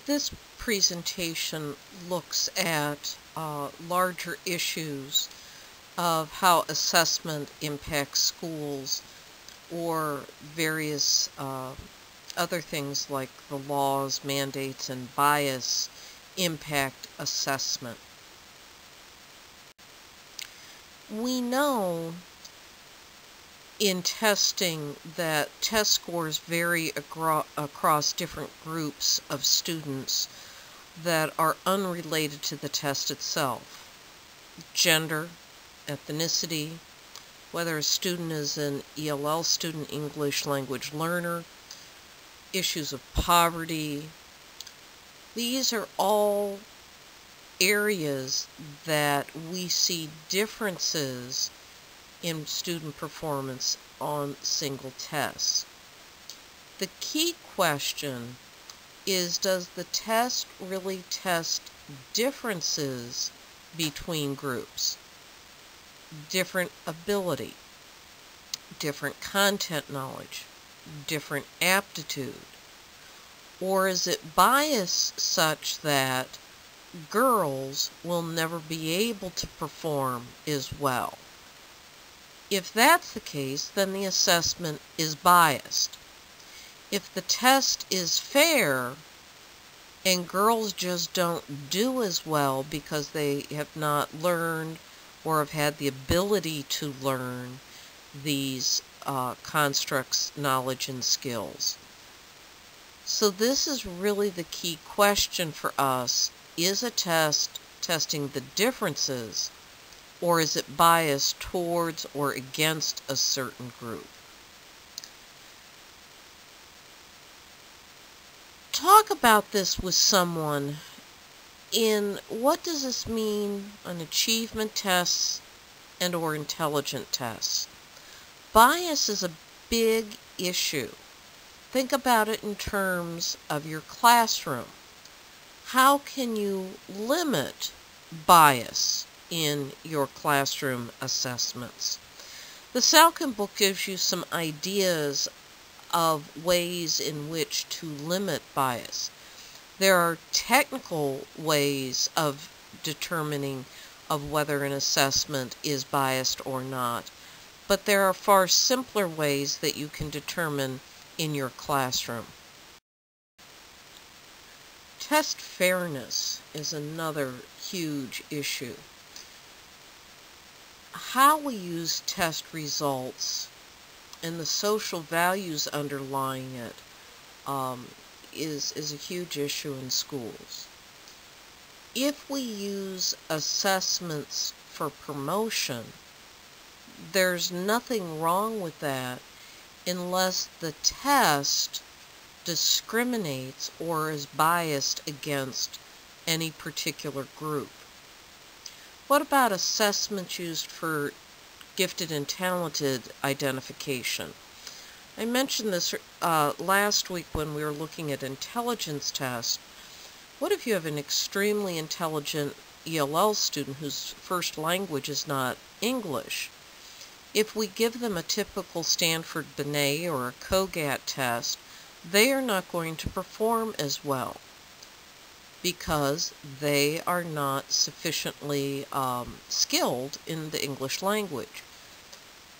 This presentation looks at larger issues of how assessment impacts schools or various other things like the laws, mandates, and bias impact assessment. We know in testing that test scores vary across different groups of students that are unrelated to the test itself. Gender, ethnicity, whether a student is an ELL student, English language learner, issues of poverty. These are all areas that we see differences in student performance on single tests. The key question is, does the test really test differences between groups? Different ability, different content knowledge, different aptitude? Or is it biased such that girls will never be able to perform as well? If that's the case, then the assessment is biased. If the test is fair and girls just don't do as well because they have not learned or have had the ability to learn these constructs, knowledge, and skills. So this is really the key question for us. Is a test testing the differences, or is it biased towards or against a certain group? Talk about this with someone in what does this mean on achievement tests and or intelligent tests. Bias is a big issue. Think about it in terms of your classroom. How can you limit bias in your classroom assessments? The Salkin book gives you some ideas of ways in which to limit bias. There are technical ways of determining of whether an assessment is biased or not, but there are far simpler ways that you can determine in your classroom. Test fairness is another huge issue. How we use test results and the social values underlying it is a huge issue in schools. If we use assessments for promotion, there's nothing wrong with that unless the test discriminates or is biased against any particular group. What about assessments used for gifted and talented identification? I mentioned this last week when we were looking at intelligence tests. What if you have an extremely intelligent ELL student whose first language is not English? If we give them a typical Stanford Binet or a COGAT test, they are not going to perform as well because they are not sufficiently skilled in the English language.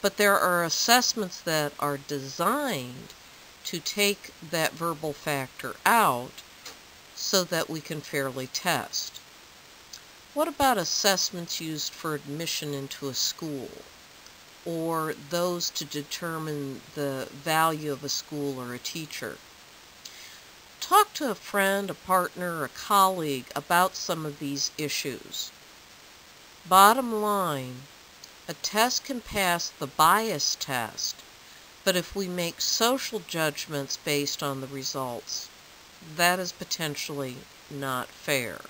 But there are assessments that are designed to take that verbal factor out so that we can fairly test. What about assessments used for admission into a school, or those to determine the value of a school or a teacher? Talk to a friend, a partner, or a colleague about some of these issues. Bottom line, a test can pass the bias test, but if we make social judgments based on the results, that is potentially not fair.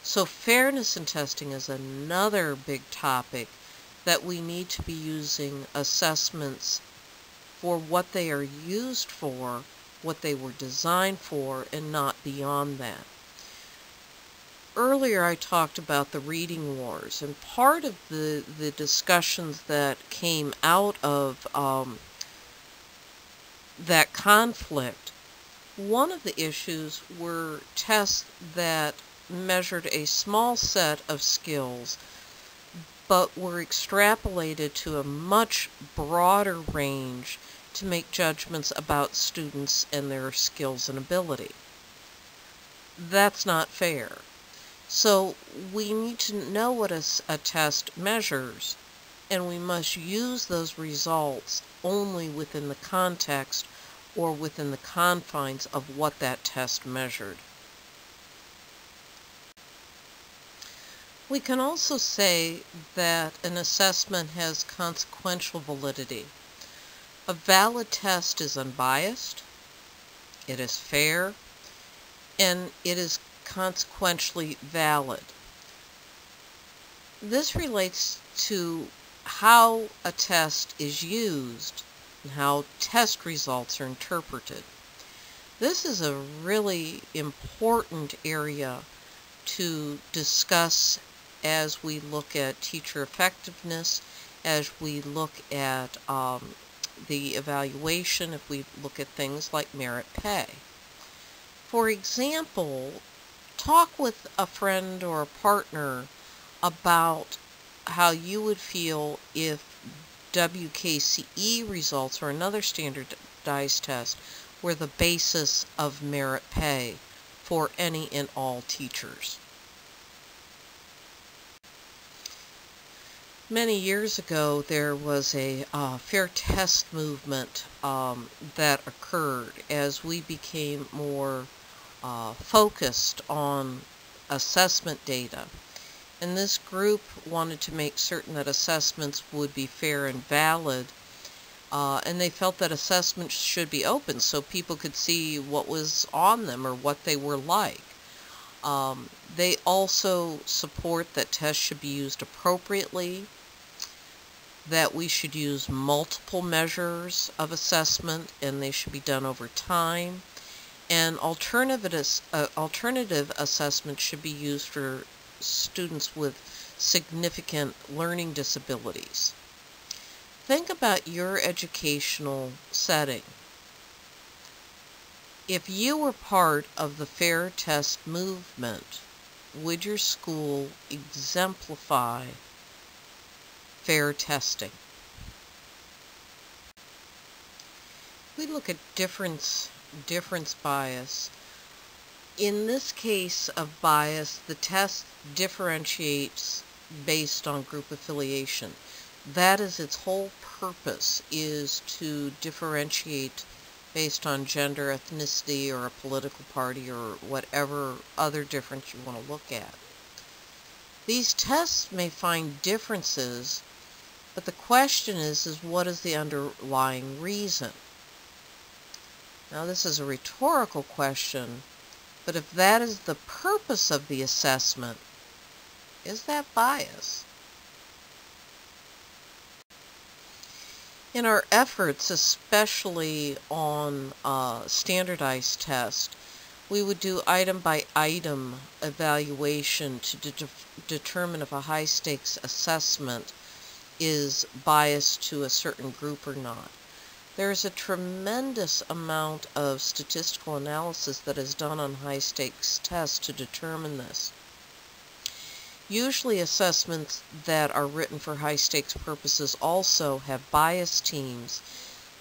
So fairness in testing is another big topic that we need to be using assessments for what they are used for, what they were designed for, and not beyond that. Earlier I talked about the reading wars, and part of the discussions that came out of that conflict One of the issues were tests that measured a small set of skills but were extrapolated to a much broader range to make judgments about students and their skills and ability. That's not fair. So we need to know what a test measures, and we must use those results only within the context or within the confines of what that test measured. We can also say that an assessment has consequential validity. A valid test is unbiased, it is fair, and it is consequentially valid. This relates to how a test is used and how test results are interpreted. This is a really important area to discuss as we look at teacher effectiveness, as we look at the evaluation, if we look at things like merit pay. For example, talk with a friend or a partner about how you would feel if WKCE results or another standardized test were the basis of merit pay for any and all teachers. Many years ago, there was a fair test movement that occurred as we became more focused on assessment data. And this group wanted to make certain that assessments would be fair and valid, and they felt that assessments should be open so people could see what was on them or what they were like. They also support that tests should be used appropriately, that we should use multiple measures of assessment and they should be done over time, and alternative assessment should be used for students with significant learning disabilities. Think about your educational setting. If you were part of the fair test movement, would your school exemplify fair testing? We look at difference bias. In this case of bias, the test differentiates based on group affiliation. That is its whole purpose, is to differentiate based on gender, ethnicity, or a political party, or whatever other difference you want to look at. These tests may find differences, but the question is what is the underlying reason? Now, this is a rhetorical question, but if that is the purpose of the assessment, is that bias? In our efforts, especially on standardized tests, we would do item-by-item evaluation to determine if a high-stakes assessment is biased to a certain group or not. There is a tremendous amount of statistical analysis that is done on high-stakes tests to determine this. Usually assessments that are written for high-stakes purposes also have bias teams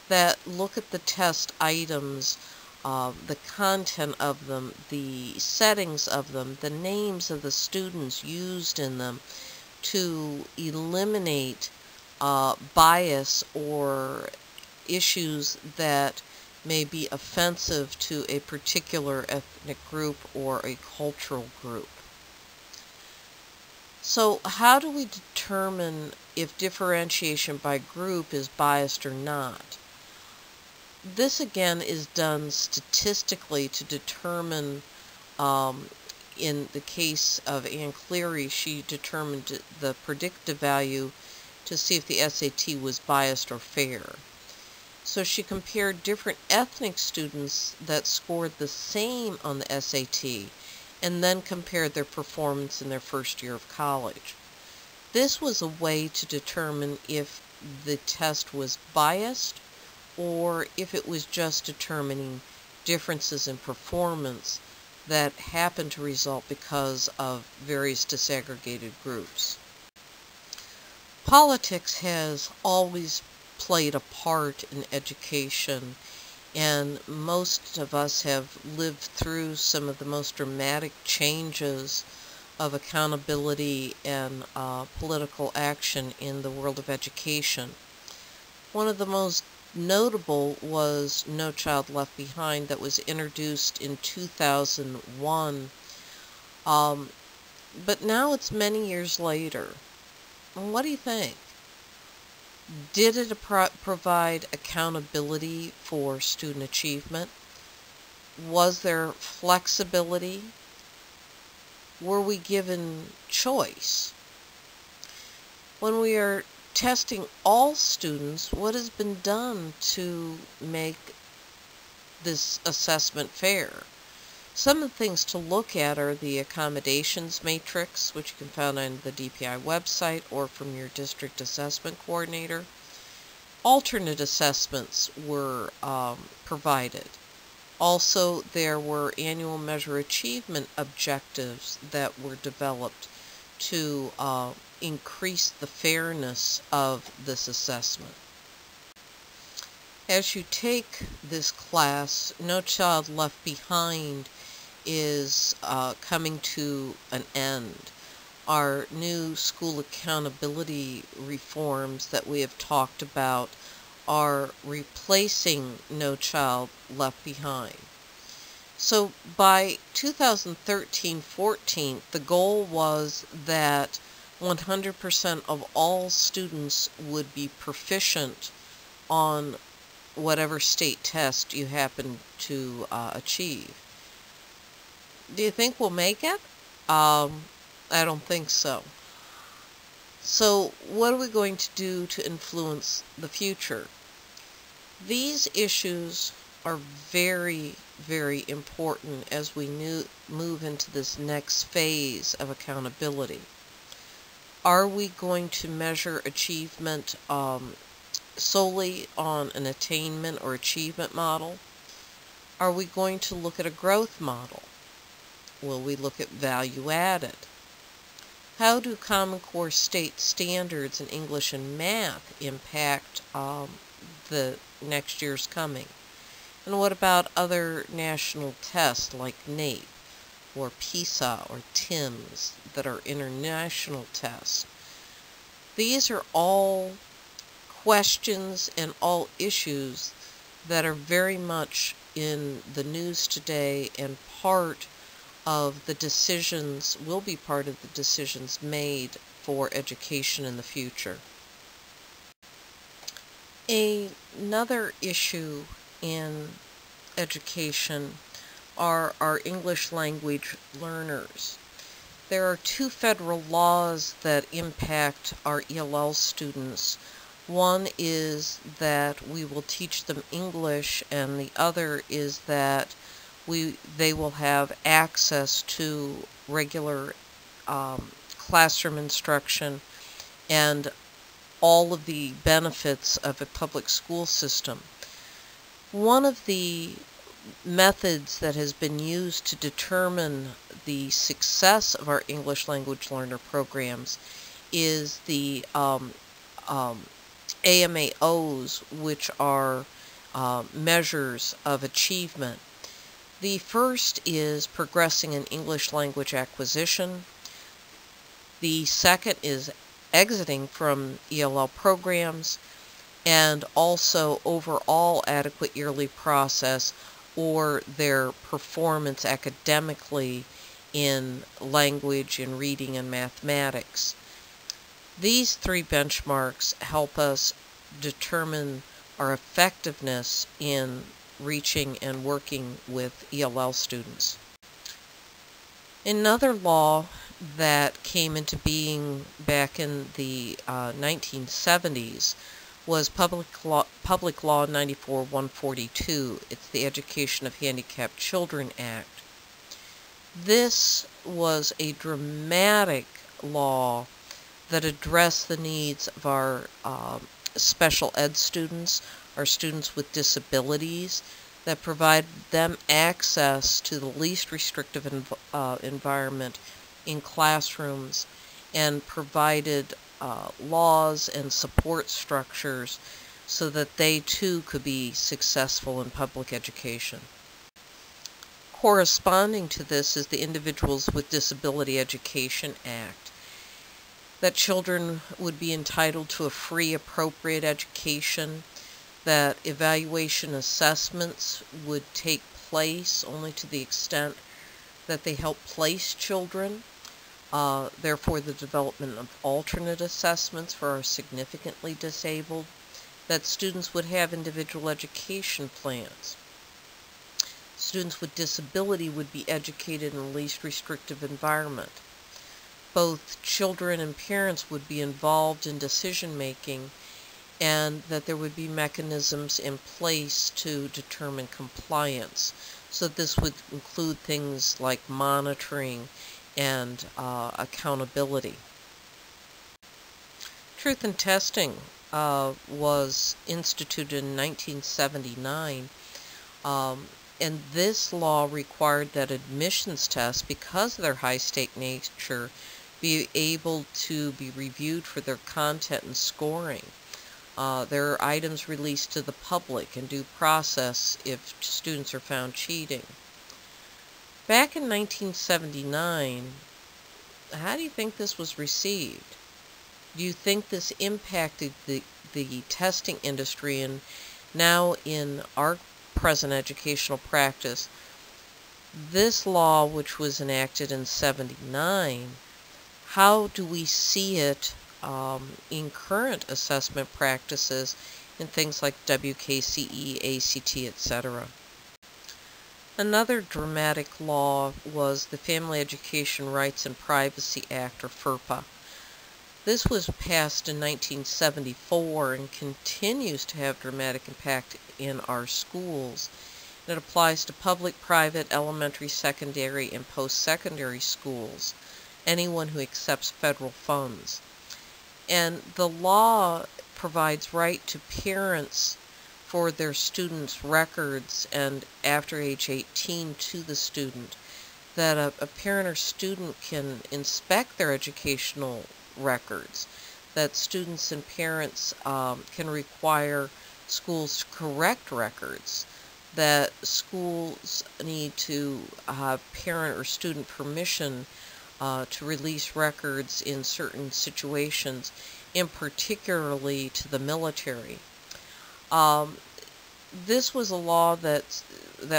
that look at the test items, the content of them, the settings of them, the names of the students used in them to eliminate bias or issues that may be offensive to a particular ethnic group or a cultural group. So how do we determine if differentiation by group is biased or not? This again is done statistically to determine, in the case of Ann Cleary, she determined the predictive value to see if the SAT was biased or fair. So she compared different ethnic students that scored the same on the SAT and then compared their performance in their first year of college. This was a way to determine if the test was biased or if it was just determining differences in performance that happen to result because of various disaggregated groups. Politics has always played a part in education, and most of us have lived through some of the most dramatic changes of accountability and political action in the world of education. One of the most notable was No Child Left Behind, that was introduced in 2001, but now it's many years later. What do you think? Did it provide accountability for student achievement? Was there flexibility? Were we given choice? When we are testing all students, what has been done to make this assessment fair? Some of the things to look at are the accommodations matrix, which you can find on the DPI website or from your district assessment coordinator. Alternate assessments were provided. Also, there were annual measure achievement objectives that were developed to increase the fairness of this assessment. As you take this class, No Child Left Behind is coming to an end. Our new school accountability reforms that we have talked about are replacing No Child Left Behind. So by 2013-14, the goal was that 100% of all students would be proficient on whatever state test you happen to achieve. Do you think we'll make it? I don't think so. So what are we going to do to influence the future? These issues are very, very important as we move into this next phase of accountability. Are we going to measure achievement solely on an attainment or achievement model? Are we going to look at a growth model? Will we look at value added? How do Common Core state standards in English and math impact the next year's coming? And what about other national tests like NAEP or PISA or TIMSS that are international tests? These are all questions and all issues that are very much in the news today, and part of the decisions, will be part of the decisions made for education in the future. Another issue in education are our English language learners. There are two federal laws that impact our ELL students. One is that we will teach them English, and the other is that they will have access to regular classroom instruction and all of the benefits of a public school system. One of the methods that has been used to determine the success of our English language learner programs is the AMAOs, which are measures of achievement. The first is progressing in English language acquisition. The second is exiting from ELL programs, and also overall adequate yearly process or their performance academically in language and reading and mathematics. These three benchmarks help us determine our effectiveness in reaching and working with ELL students. Another law that came into being back in the 1970s was Public Law 94-142. It's the Education of Handicapped Children Act. This was a dramatic law that addressed the needs of our special ed students, our students with disabilities. that provided them access to the least restrictive environment in classrooms and provided laws and support structures so that they too could be successful in public education. Corresponding to this is the Individuals with Disability Education Act, that children would be entitled to a free, appropriate education, that evaluation assessments would take place only to the extent that they help place children. Therefore, the development of alternate assessments for our significantly disabled, that students would have individual education plans. Students with disability would be educated in the least restrictive environment. Both children and parents would be involved in decision making, and that there would be mechanisms in place to determine compliance. So this would include things like monitoring and accountability. Truth in testing was instituted in 1979, and this law required that admissions tests, because of their high-stake nature, be able to be reviewed for their content and scoring. There are items released to the public and due process if students are found cheating. Back in 1979, how do you think this was received? Do you think this impacted the testing industry? And now in our present educational practice, this law, which was enacted in 79, how do we see it in current assessment practices in things like WKCE, ACT, etc.? Another dramatic law was the Family Education Rights and Privacy Act, or FERPA. This was passed in 1974 and continues to have dramatic impact in our schools. It applies to public, private, elementary, secondary, and post-secondary schools, anyone who accepts federal funds. And the law provides right to parents for their students' records, and after age 18 to the student, that a parent or student can inspect their educational records, that students and parents can require schools to correct records, that schools need to have parent or student permission to release records in certain situations, in particularly to the military. This was a law that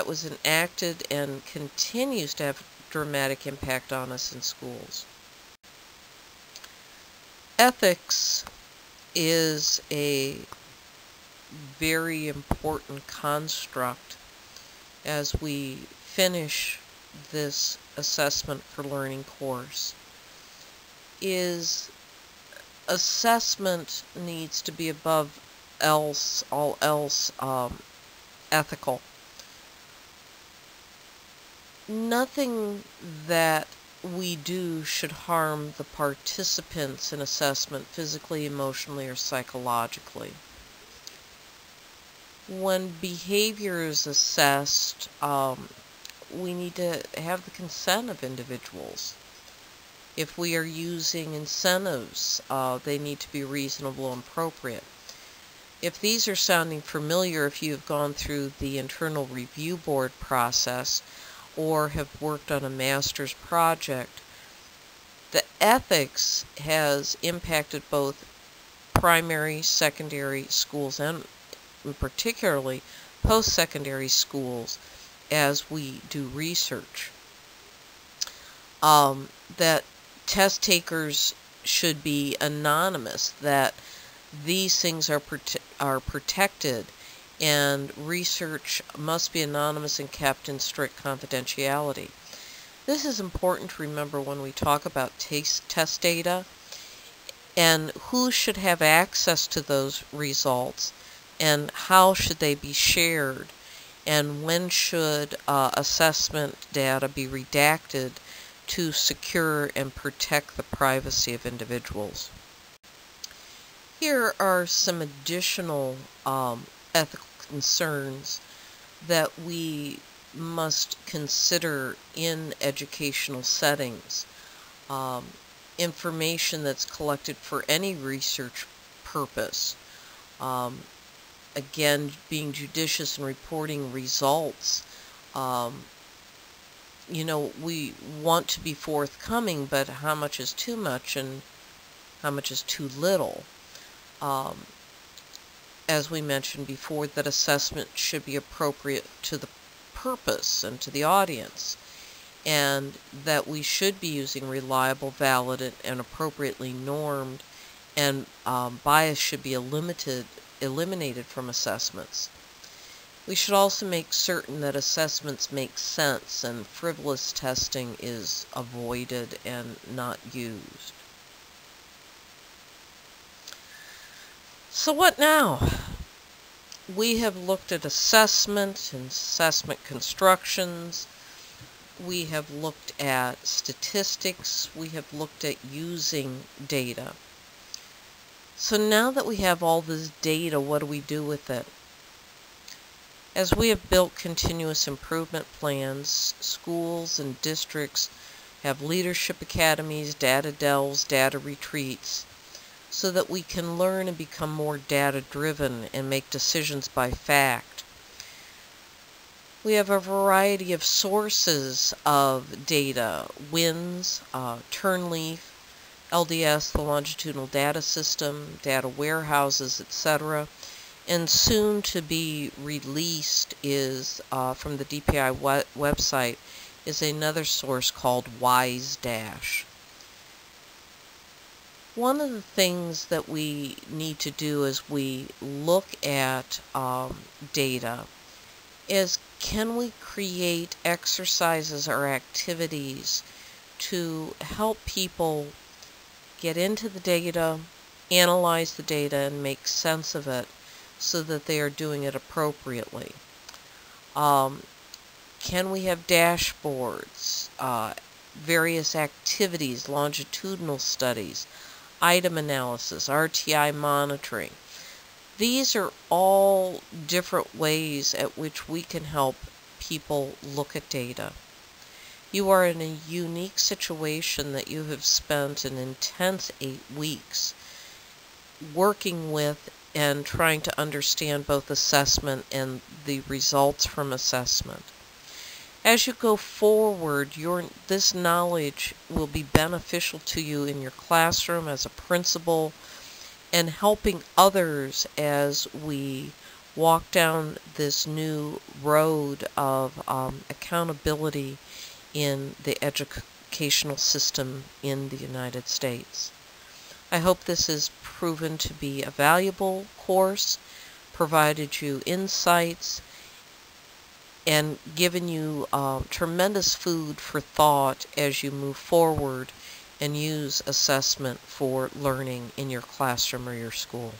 was enacted and continues to have dramatic impact on us in schools. Ethics is a very important construct as we finish this assessment for learning course. Assessment needs to be above all else ethical. Nothing that we do should harm the participants in assessment physically, emotionally, or psychologically. When behavior is assessed, we need to have the consent of individuals. If we are using incentives, they need to be reasonable and appropriate. If these are sounding familiar, if you have gone through the internal review board process or have worked on a master's project, the ethics has impacted both primary, secondary schools, and particularly post-secondary schools as we do research. That test takers should be anonymous, that these things are protected, and research must be anonymous and kept in strict confidentiality. This is important to remember when we talk about test data, and who should have access to those results, and how should they be shared, and when should assessment data be redacted to secure and protect the privacy of individuals. Here are some additional ethical concerns that we must consider in educational settings. Um, Information that's collected for any research purpose. Um, again, being judicious in reporting results. Um, we want to be forthcoming, but how much is too much and how much is too little? Um, as we mentioned before, that assessment should be appropriate to the purpose and to the audience, and that we should be using reliable, valid, and appropriately normed, and bias should be eliminated from assessments. We should also make certain that assessments make sense and frivolous testing is avoided and not used. So what now? We have looked at assessment and assessment constructions. We have looked at statistics. We have looked at using data. So now that we have all this data, what do we do with it? As we have built continuous improvement plans, schools and districts have leadership academies, data delves, data retreats, so that we can learn and become more data-driven and make decisions by fact. We have a variety of sources of data: WINS, Turnleaf, LDS, the Longitudinal Data System, data warehouses, etc. And soon to be released is, from the DPI website, is another source called WISE Dash. One of the things that we need to do as we look at data is, can we create exercises or activities to help people get into the data, analyze the data, and make sense of it so that they are doing it appropriately? Can we have dashboards, various activities, longitudinal studies, item analysis, RTI monitoring? These are all different ways at which we can help people look at data. You are in a unique situation that you have spent an intense 8 weeks working with and trying to understand both assessment and the results from assessment. As you go forward, this knowledge will be beneficial to you in your classroom as a principal, and helping others as we walk down this new road of accountability in the educational system in the United States. I hope this has proven to be a valuable course, provided you insights, and given you tremendous food for thought as you move forward and use assessment for learning in your classroom or your school.